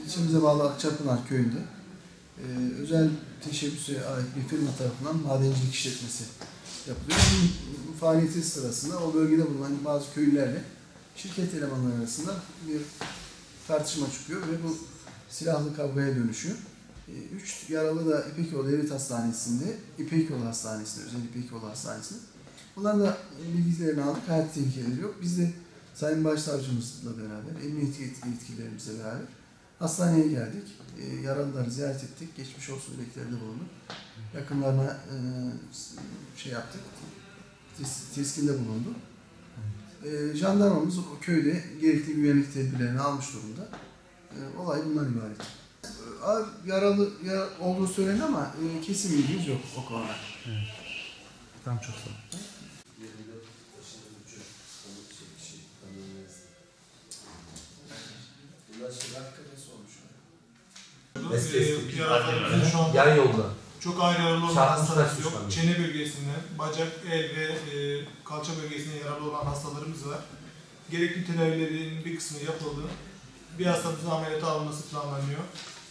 İlçemize bağlı Akçapınar köyünde özel teşebbüse ait bir firma tarafından madencilik işletmesi yapılıyor. Bu faaliyeti sırasında o bölgede bulunan bazı köylülerle şirket elemanları arasında bir tartışma çıkıyor ve bu silahlı kavgaya dönüşüyor. 3 yaralı da İpekyolu Devlet Hastanesi'nde, İpekyolu Hastanesi'nde, özel İpekyolu Hastanesi'nde. Bunların da bilgilerini aldık, hayat tehlikeleri yok. Biz de Sayın Başsavcımızla beraber, emniyet yetkililerimizle beraber hastaneye geldik. Yaralıları ziyaret ettik, geçmiş olsun dileklerinde bulunduk. Yakınlarına yaptık, teskinde bulundu. Jandarmamız o köyde gerekli güvenlik tedbirlerini almış durumda. Olay bundan ibaret. Ağır yaralı olduğu söyleniyor ama kesin bilgimiz yok o konuda. Evet. Tamam, çok sağ olun. Şu anda Yarı yolda. çok ağır yaralı olan hastalarımız yok. Çene bölgesinde, bacak, el ve kalça bölgesinde yaralı olan hastalarımız var. Gerekli tedavilerin bir kısmı yapıldı. Bir hastamızın ameliyata alınması planlanıyor.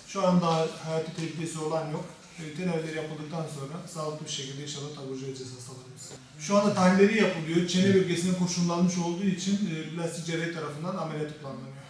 Şu anda hayati tehlikesi olan yok. Tedavileri yapıldıktan sonra sağlıklı bir şekilde inşallah taburcu edeceğiz hastalarımızı. Şu anda tahlilleri yapılıyor. Çene bölgesine kurşunlanmış olduğu için plastik cerrahi tarafından ameliyatı planlanıyor.